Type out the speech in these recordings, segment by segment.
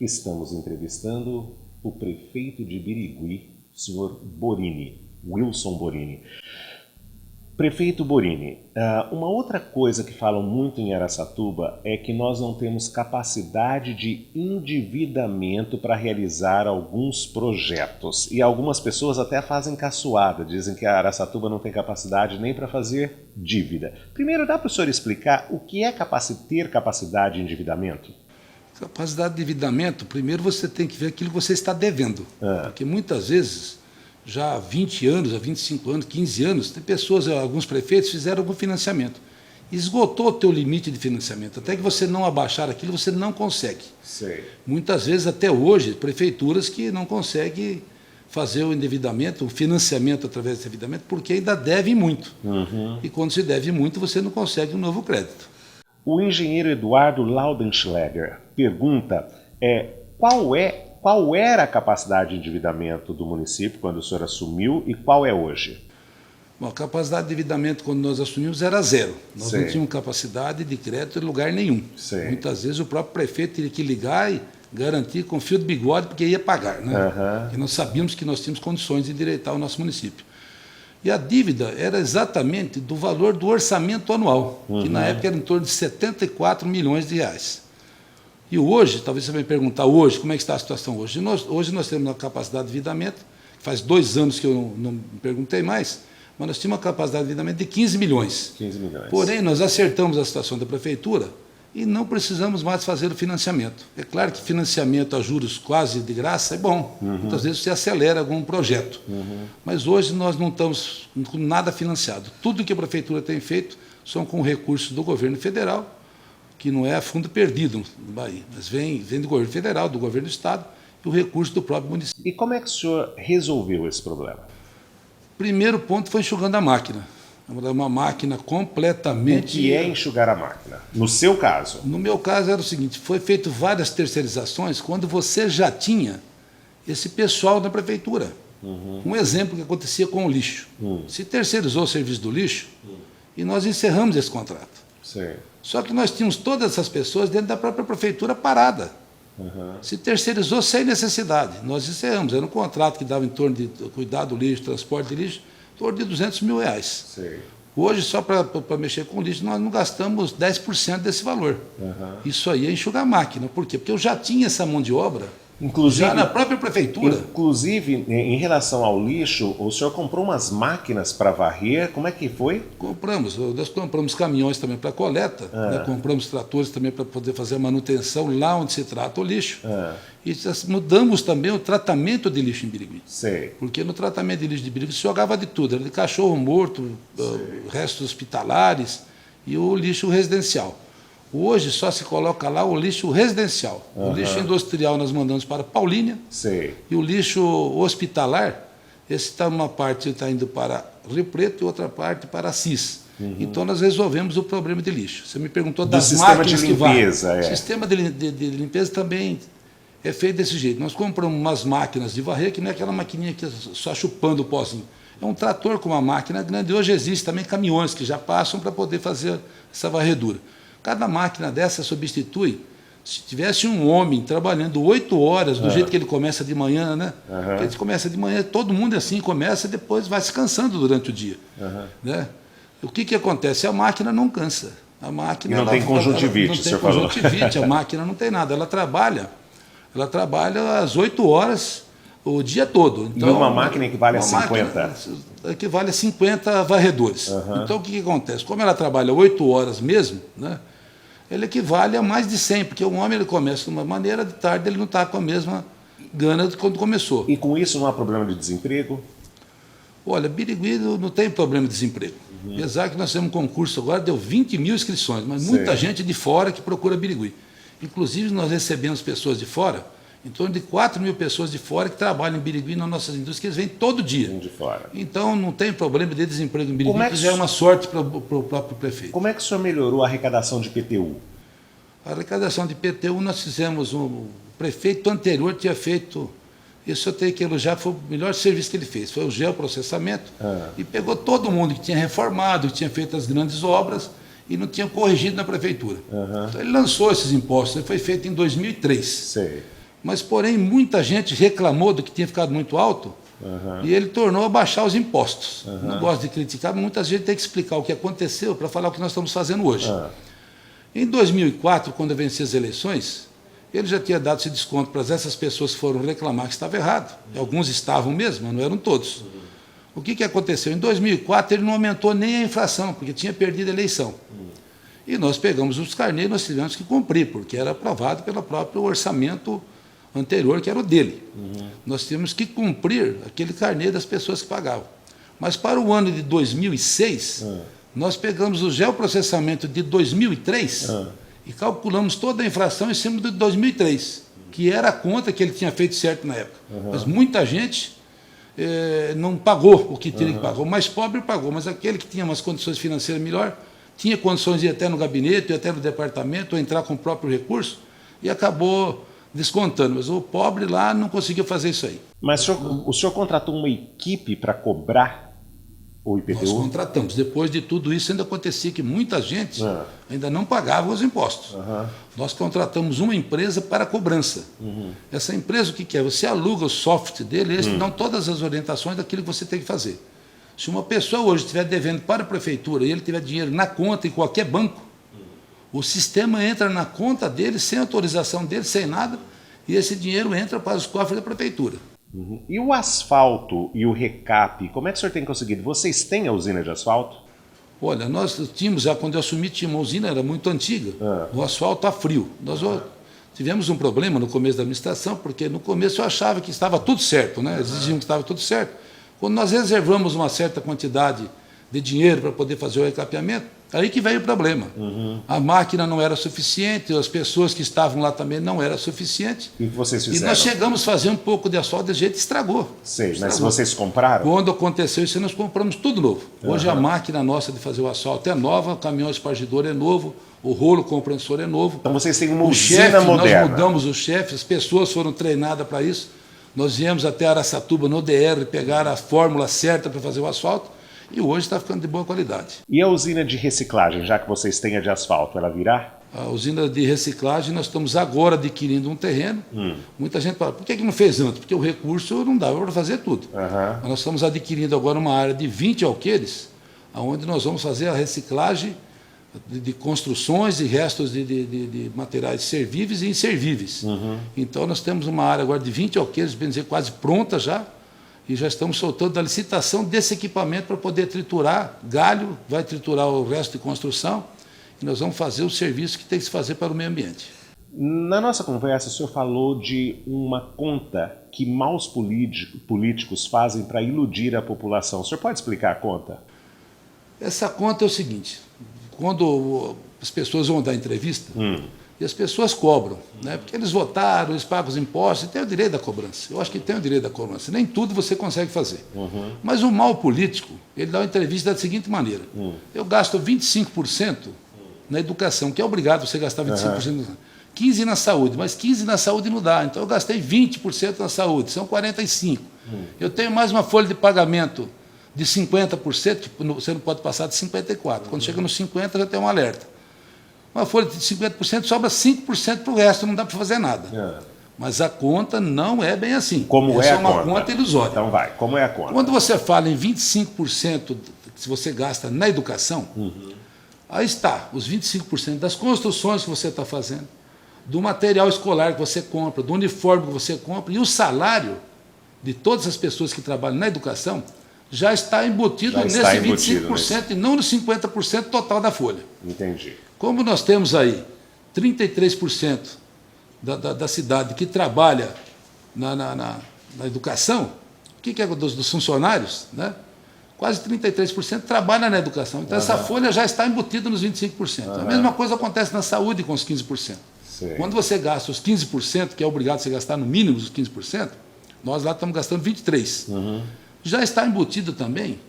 Estamos entrevistando o prefeito de Birigui, senhor Borini, Wilson Borini. Prefeito Borini, uma outra coisa que falam muito em Araçatuba é que nós não temos capacidade de endividamento para realizar alguns projetos. E algumas pessoas até fazem caçoada, dizem que a Araçatuba não tem capacidade nem para fazer dívida. Primeiro, dá para o senhor explicar o que é ter capacidade de endividamento? Capacidade de endividamento, primeiro você tem que ver aquilo que você está devendo. Porque muitas vezes, já há 20 anos, há 25 anos, 15 anos, tem pessoas, alguns prefeitos fizeram algum financiamento. Esgotou o teu limite de financiamento. Até que você não abaixar aquilo, você não consegue. Sei. Muitas vezes, até hoje, prefeituras que não conseguem fazer o endividamento, o financiamento através do endividamento, porque ainda deve muito. E quando se deve muito, você não consegue um novo crédito. O engenheiro Eduardo Laudenschläger pergunta qual era a capacidade de endividamento do município quando o senhor assumiu e qual é hoje? Bom, a capacidade de endividamento quando nós assumimos era zero. Nós Sei. não tínhamos capacidade de crédito em lugar nenhum. Sei. Muitas vezes o próprio prefeito teria que ligar e garantir com fio de bigode porque ia pagar, né? E nós sabíamos que nós tínhamos condições de endireitar o nosso município. E a dívida era exatamente do valor do orçamento anual, que na época era em torno de 74 milhões de reais. E hoje, talvez você vai me perguntar hoje, como é que está a situação hoje? Hoje nós temos uma capacidade de endividamento, faz 2 anos que eu não me perguntei mais, mas nós tínhamos uma capacidade de endividamento de 15 milhões. 15 milhões. Porém, nós acertamos a situação da prefeitura e não precisamos mais fazer o financiamento. É claro que financiamento a juros quase de graça é bom. Muitas vezes você acelera algum projeto. Mas hoje nós não estamos com nada financiado. Tudo que a prefeitura tem feito são com recursos do governo federal, que não é fundo perdido no Bahia, mas vem do governo federal, do governo do estado e o recurso do próprio município. E como é que o senhor resolveu esse problema? Primeiro ponto foi enxugando a máquina. Uma máquina completamente... O que é enxugar a máquina? No seu caso? No meu caso era o seguinte, foi feito várias terceirizações quando você já tinha esse pessoal da prefeitura. Um exemplo que acontecia com o lixo. Se terceirizou o serviço do lixo e nós encerramos esse contrato. Sim. Só que nós tínhamos todas essas pessoas dentro da própria prefeitura parada. Se terceirizou sem necessidade. Nós encerramos. Era um contrato que dava em torno de cuidar do lixo, transporte de lixo, em torno de 200 mil reais. Sim. Hoje, só para mexer com lixo, nós não gastamos 10% desse valor. Isso aí é enxugar a máquina. Por quê? Porque eu já tinha essa mão de obra, Inclusive, já na própria prefeitura. Inclusive, em relação ao lixo, o senhor comprou umas máquinas para varrer, como é que foi? Nós compramos caminhões também para coleta, né? Compramos tratores também para poder fazer a manutenção lá onde se trata o lixo. E mudamos também o tratamento de lixo em Birigui. Sei. Porque no tratamento de lixo de Birigui se jogava de tudo, era de cachorro morto, restos hospitalares e o lixo residencial. Hoje só se coloca lá o lixo residencial. O lixo industrial nós mandamos para Paulínia. Sei. E o lixo hospitalar, esse está uma parte está indo para Rio Preto e outra parte para Assis. Então nós resolvemos o problema de lixo. Você me perguntou das máquinas que vai. O sistema de limpeza também é feito desse jeito. Nós compramos umas máquinas de varrer, que não é aquela maquininha que é só chupando o pozinho. É um trator com uma máquina grande. Hoje existe também caminhões que já passam para poder fazer essa varredura. Cada máquina dessa substitui, se tivesse um homem trabalhando 8 horas, do jeito que ele começa de manhã, né? Porque ele começa de manhã, todo mundo assim começa e depois vai se cansando durante o dia. Né? O que acontece? A máquina não cansa. A máquina, e não tem conjuntivite, não tem conjuntivite, a máquina não tem nada. Ela trabalha às 8 horas o dia todo. Então, e uma máquina equivale a 50? Equivale a 50 varredores. Então, o que acontece? Como ela trabalha 8 horas mesmo, né, ele equivale a mais de 100, porque o homem ele começa de uma maneira, de tarde ele não está com a mesma gana de quando começou. E com isso não há problema de desemprego? Olha, Birigui não tem problema de desemprego. Apesar que nós temos um concurso agora, deu 20 mil inscrições, mas muita gente de fora que procura Birigui. Inclusive, nós recebemos pessoas de fora, em torno de 4 mil pessoas de fora que trabalham em Birigui nas nossas indústrias, que eles vêm todo dia. De fora. Então, não tem problema de desemprego em Birigui, que já é uma sorte para o próprio prefeito. Como é que o senhor melhorou a arrecadação de IPTU? A arrecadação de IPTU nós fizemos, o prefeito anterior tinha feito, isso eu tenho que elogiar, foi o melhor serviço que ele fez, foi o geoprocessamento, e pegou todo mundo que tinha reformado, que tinha feito as grandes obras, e não tinha corrigido na prefeitura. Então, ele lançou esses impostos, ele foi feito em 2003. Sei. Mas, porém, muita gente reclamou do que tinha ficado muito alto e ele tornou a baixar os impostos. Não gosto de criticar, mas muita gente tem que explicar o que aconteceu para falar o que nós estamos fazendo hoje. Em 2004, quando eu venci as eleições, ele já tinha dado esse desconto para essas pessoas que foram reclamar que estava errado. Alguns estavam mesmo, mas não eram todos. O que aconteceu? Em 2004, ele não aumentou nem a inflação, porque tinha perdido a eleição. E nós pegamos os carnês e nós tivemos que cumprir, porque era aprovado pelo próprio orçamento anterior, que era o dele. Nós tínhamos que cumprir aquele carnê das pessoas que pagavam. Mas para o ano de 2006, nós pegamos o geoprocessamento de 2003 e calculamos toda a inflação em cima de 2003, que era a conta que ele tinha feito certo na época. Mas muita gente não pagou o que tinha que pagar. O mais pobre pagou, mas aquele que tinha umas condições financeiras melhor, tinha condições de ir até no gabinete, ir até no departamento, ou entrar com o próprio recurso, e acabou descontando. Mas o pobre lá não conseguiu fazer isso aí. Mas o senhor contratou uma equipe para cobrar o IPTU? Nós contratamos. Depois de tudo isso, ainda acontecia que muita gente ainda não pagava os impostos. Nós contratamos uma empresa para cobrança. Essa empresa, o que é? Você aluga o software dele, eles te dão todas as orientações daquilo que você tem que fazer. Se uma pessoa hoje estiver devendo para a prefeitura e ele tiver dinheiro na conta em qualquer banco, o sistema entra na conta dele, sem autorização dele, sem nada, e esse dinheiro entra para os cofres da prefeitura. E o asfalto e o recap, como é que o senhor tem conseguido? Vocês têm a usina de asfalto? Olha, nós tínhamos, já quando eu assumi, tinha uma usina, era muito antiga, o asfalto a frio. Nós tivemos um problema no começo da administração, porque no começo eu achava que estava tudo certo, né? Eles diziam que estava tudo certo. Quando nós reservamos uma certa quantidade de dinheiro para poder fazer o recapeamento, aí que veio o problema. A máquina não era suficiente, as pessoas que estavam lá também não era suficiente. E o que vocês fizeram? E nós chegamos a fazer um pouco de asfalto, de jeito estragou. Sei, mas vocês compraram? Quando aconteceu isso, nós compramos tudo novo. Hoje a máquina nossa de fazer o asfalto é nova, o caminhão espargidor é novo, o rolo compressor é novo. Então vocês têm uma usina moderna. Nós mudamos o chefe, as pessoas foram treinadas para isso. Nós viemos até Araçatuba no DR pegar a fórmula certa para fazer o asfalto e hoje está ficando de boa qualidade. E a usina de reciclagem, já que vocês têm a de asfalto, ela virá? A usina de reciclagem, nós estamos agora adquirindo um terreno. Muita gente fala, por que não fez antes? Porque o recurso não dava para fazer tudo. Mas nós estamos adquirindo agora uma área de 20 alqueires, onde nós vamos fazer a reciclagem de construções e restos de materiais servíveis e inservíveis. Então nós temos uma área agora de 20 alqueires, bem dizer, quase pronta já, e já estamos soltando a licitação desse equipamento para poder triturar galho, vai triturar o resto de construção, e nós vamos fazer o serviço que tem que se fazer para o meio ambiente. Na nossa conversa, o senhor falou de uma conta que maus políticos fazem para iludir a população. O senhor pode explicar a conta? Essa conta é o seguinte, quando as pessoas vão dar entrevista, e as pessoas cobram, né? Porque eles votaram, eles pagam os impostos, e tem o direito da cobrança. Eu acho que tem o direito da cobrança. Nem tudo você consegue fazer. Mas o mau político, ele dá uma entrevista da seguinte maneira. Eu gasto 25% na educação, que é obrigado você gastar 25%. 15% na saúde, mas 15% na saúde não dá. Então eu gastei 20% na saúde, são 45%. Eu tenho mais uma folha de pagamento de 50%, que você não pode passar de 54%. Quando chega nos 50%, já tem um alerta. Uma folha de 50% sobra 5% para o resto, não dá para fazer nada. Mas a conta não é bem assim. Como é a conta? É uma conta ilusória. Então vai, como é a conta? Quando você fala em 25% que você gasta na educação, aí está os 25% das construções que você está fazendo, do material escolar que você compra, do uniforme que você compra, e o salário de todas as pessoas que trabalham na educação já está embutido nesse 25% e não no 50% total da folha. Entendi. Como nós temos aí 33% da cidade que trabalha na educação, o que é dos funcionários, né? Quase 33% trabalha na educação. Então essa folha já está embutida nos 25%. A mesma coisa acontece na saúde com os 15%. Sei. Quando você gasta os 15%, que é obrigado você gastar no mínimo os 15%, nós lá estamos gastando 23%. Já está embutido também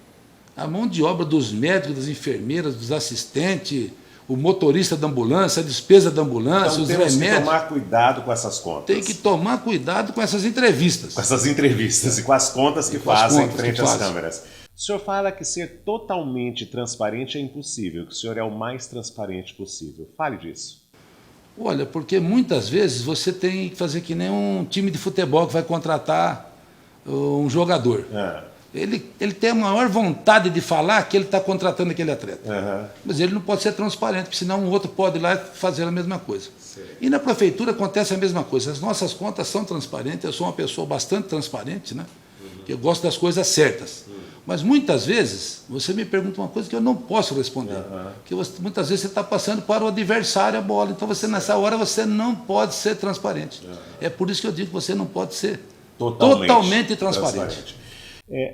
a mão de obra dos médicos, das enfermeiras, dos assistentes, o motorista da ambulância, a despesa da ambulância, então, os remédios. Tem que tomar cuidado com essas contas. Tem que tomar cuidado com essas entrevistas. Com essas entrevistas e com as contas que fazem frente às câmeras. O senhor fala que ser totalmente transparente é impossível, que o senhor é o mais transparente possível. Fale disso. Olha, porque muitas vezes você tem que fazer que nem um time de futebol que vai contratar um jogador. Ele tem a maior vontade de falar que ele está contratando aquele atleta. Mas ele não pode ser transparente, porque senão um outro pode ir lá e fazer a mesma coisa. Sim. E na prefeitura acontece a mesma coisa. As nossas contas são transparentes, eu sou uma pessoa bastante transparente, né? Que eu gosto das coisas certas. Mas muitas vezes você me pergunta uma coisa que eu não posso responder. Que muitas vezes você está passando para o adversário a bola. Então nessa hora você não pode ser transparente. É por isso que eu digo que você não pode ser totalmente transparente.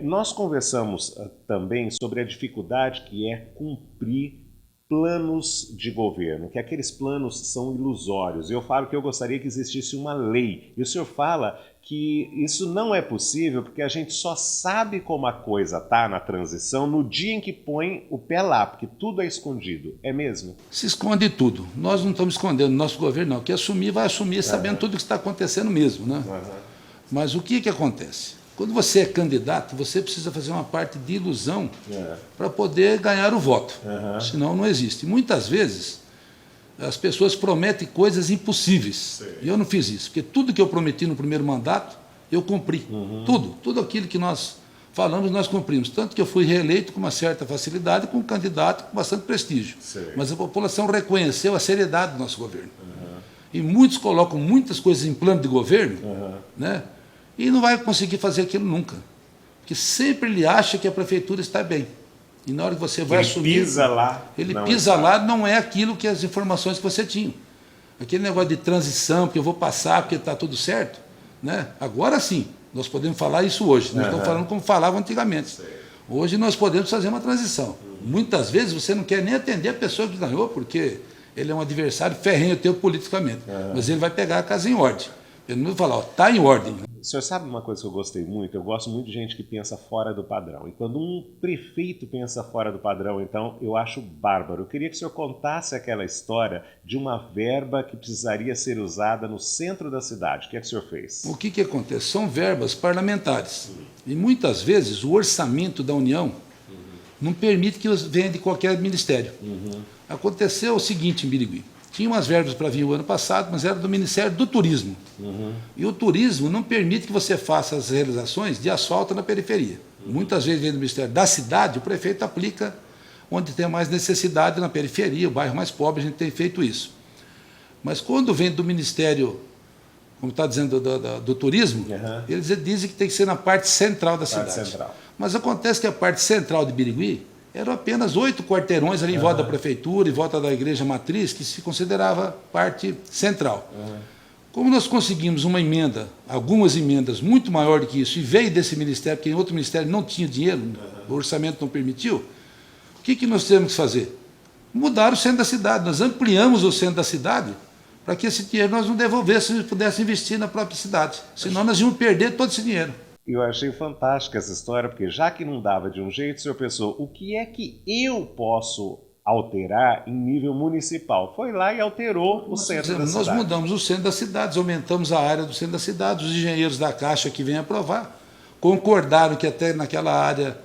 Nós conversamos também sobre a dificuldade que é cumprir planos de governo, que aqueles planos são ilusórios. Eu falo que eu gostaria que existisse uma lei. E o senhor fala que isso não é possível porque a gente só sabe como a coisa está na transição no dia em que põe o pé lá, porque tudo é escondido. É mesmo? Se esconde tudo. Nós não estamos escondendo, nosso governo não. Quem assumir, vai assumir sabendo tudo o que está acontecendo mesmo, né? Mas o que acontece? Quando você é candidato, você precisa fazer uma parte de ilusão para poder ganhar o voto. Senão não existe. Muitas vezes as pessoas prometem coisas impossíveis. Sim. E eu não fiz isso, porque tudo que eu prometi no primeiro mandato, eu cumpri. Tudo aquilo que nós falamos, nós cumprimos. Tanto que eu fui reeleito com uma certa facilidade, com um candidato com bastante prestígio. Sim. Mas a população reconheceu a seriedade do nosso governo. E muitos colocam muitas coisas em plano de governo, né? E não vai conseguir fazer aquilo nunca. Porque sempre ele acha que a prefeitura está bem. E na hora que você vai assumir... Ele pisa lá, não é aquilo que as informações que você tinha. Aquele negócio de transição, que eu vou passar porque está tudo certo, né? Agora sim, nós podemos falar isso hoje. Nós estamos falando como falavam antigamente. Sim. Hoje nós podemos fazer uma transição. Muitas vezes você não quer nem atender a pessoa que ganhou, porque ele é um adversário ferrenho teu politicamente. Mas ele vai pegar a casa em ordem. Ele não vai falar, está em ordem. O senhor sabe uma coisa que eu gostei muito? Eu gosto muito de gente que pensa fora do padrão. E quando um prefeito pensa fora do padrão, então, eu acho bárbaro. Eu queria que o senhor contasse aquela história de uma verba que precisaria ser usada no centro da cidade. O que é que o senhor fez? O que acontece? São verbas parlamentares. E muitas vezes o orçamento da União não permite que venha de qualquer ministério. Aconteceu o seguinte em Birigui. Tinha umas verbas para vir o ano passado, mas era do Ministério do Turismo. E o turismo não permite que você faça as realizações de asfalto na periferia. Muitas vezes vem do Ministério da Cidade, o prefeito aplica onde tem mais necessidade na periferia, o bairro mais pobre, a gente tem feito isso. Mas quando vem do Ministério, como está dizendo, do Turismo, eles dizem que tem que ser na parte central da cidade. Mas acontece que a parte central de Birigui eram apenas 8 quarteirões ali em volta da prefeitura, em volta da igreja matriz, que se considerava parte central. Como nós conseguimos uma emenda, algumas emendas muito maior do que isso, e veio desse ministério, porque em outro ministério não tinha dinheiro, o orçamento não permitiu, o que nós temos que fazer? Mudar o centro da cidade. Nós ampliamos o centro da cidade para que esse dinheiro nós não devolvêssemos e pudéssemos investir na própria cidade. Senão nós íamos perder todo esse dinheiro. Eu achei fantástica essa história, porque já que não dava de um jeito, o senhor pensou, o que é que eu posso alterar em nível municipal? Foi lá e alterou o centro da cidade. Nós mudamos o centro das cidades, aumentamos a área do centro da cidade, os engenheiros da Caixa que vêm aprovar concordaram que até naquela área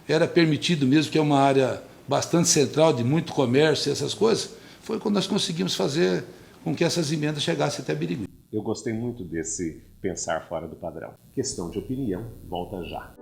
era permitido mesmo, que é uma área bastante central, de muito comércio e essas coisas. Foi quando nós conseguimos fazer com que essas emendas chegassem até Birigui. Eu gostei muito desse pensar fora do padrão. Questão de opinião, volta já.